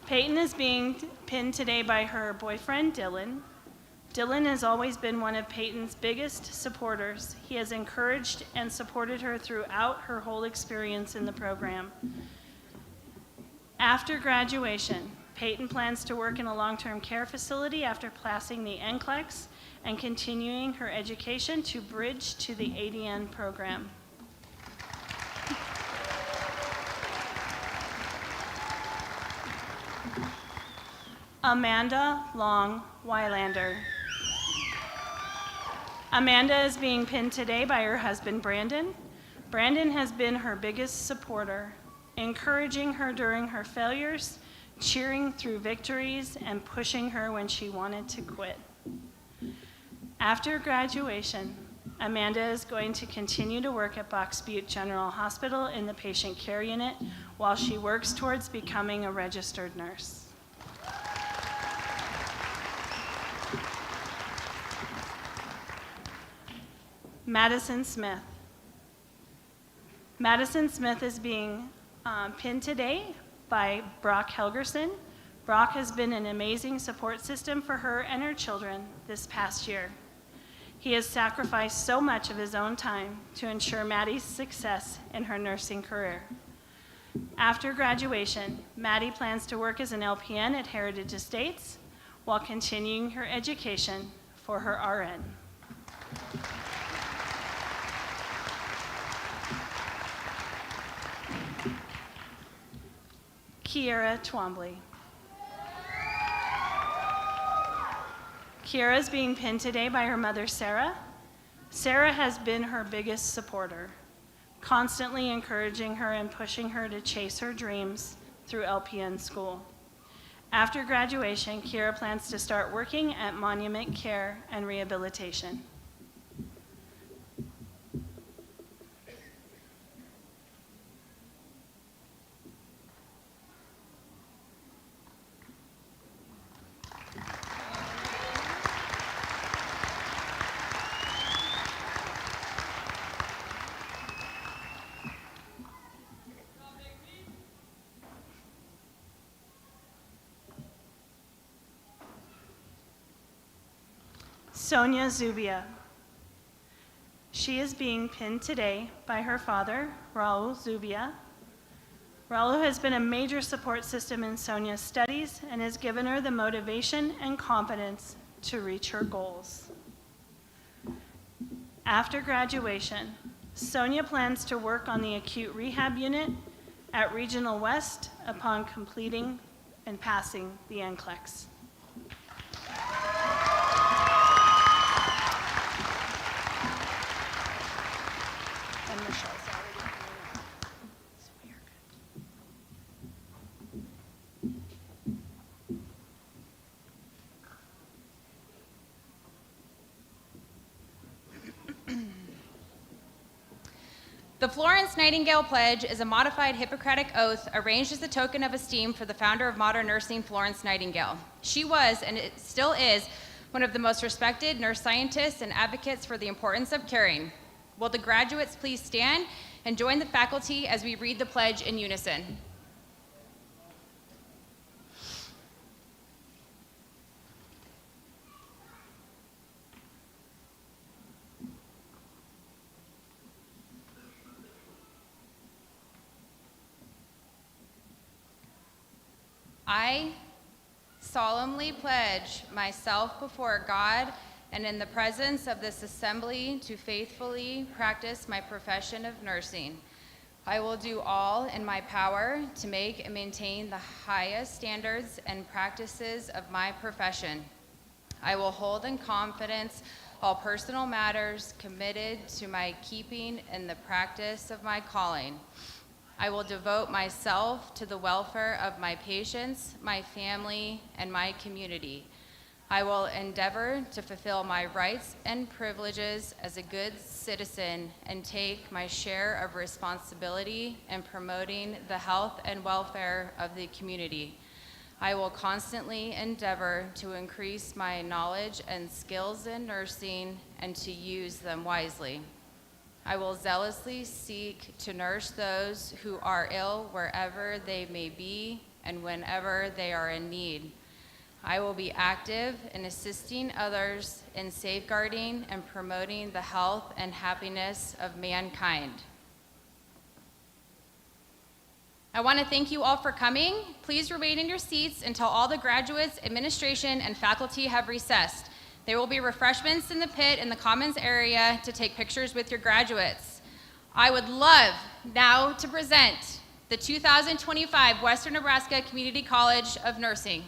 Peyton is being pinned today by her boyfriend, Dylan. Dylan has always been one of Peyton's biggest supporters. He has encouraged and supported her throughout her whole experience in the program. After graduation, Peyton plans to work in a long-term care facility after passing the NCLEX and continuing her education to bridge to the ADN program. Amanda Long Weilander. Amanda is being pinned today by her husband, Brandon. Brandon has been her biggest supporter, encouraging her during her failures, cheering through victories, and pushing her when she wanted to quit. After graduation, Amanda is going to continue to work at Box Butte General Hospital in the patient care unit while she works towards becoming a registered nurse. Madison Smith. Madison Smith is being pinned today by Brock Helgerson. Brock has been an amazing support system for her and her children this past year. He has sacrificed so much of his own time to ensure Maddie's success in her nursing career. After graduation, Maddie plans to work as an LPN at Heritage Estates while continuing her education for her RN. Kiera Twombly. Kiera is being pinned today by her mother, Sarah. Sarah has been her biggest supporter, constantly encouraging her and pushing her to chase her dreams through LPN school. After graduation, Kiera plans to start working at Monument Care and Rehabilitation. Sonia Zubia. She is being pinned today by her father, Raul Zubia. Raul has been a major support system in Sonia's studies and has given her the motivation and confidence to reach her goals. After graduation, Sonia plans to work on the acute rehab unit at Regional West upon completing and passing the NCLEX. And Michelle's already coming up. So we are good. The Florence Nightingale Pledge is a modified Hippocratic oath arranged as a token of esteem for the founder of modern nursing, Florence Nightingale. She was, and it still is, one of the most respected nurse scientists and advocates for the importance of caring. Will the graduates please stand and join the faculty as we read the pledge in unison? I solemnly pledge myself before God and in the presence of this assembly to faithfully practice my profession of nursing. I will do all in my power to make and maintain the highest standards and practices of my profession. I will hold in confidence all personal matters committed to my keeping in the practice of my calling. I will devote myself to the welfare of my patients, my family, and my community. I will endeavor to fulfill my rights and privileges as a good citizen and take my share of responsibility in promoting the health and welfare of the community. I will constantly endeavor to increase my knowledge and skills in nursing and to use them wisely. I will zealously seek to nurse those who are ill wherever they may be and whenever they are in need. I will be active in assisting others in safeguarding and promoting the health and happiness of mankind. I want to thank you all for coming. Please remain in your seats until all the graduates, administration, and faculty have recessed. There will be refreshments in the pit in the commons area to take pictures with your graduates. I would love now to present the 2025 Western Nebraska Community College of Nursing.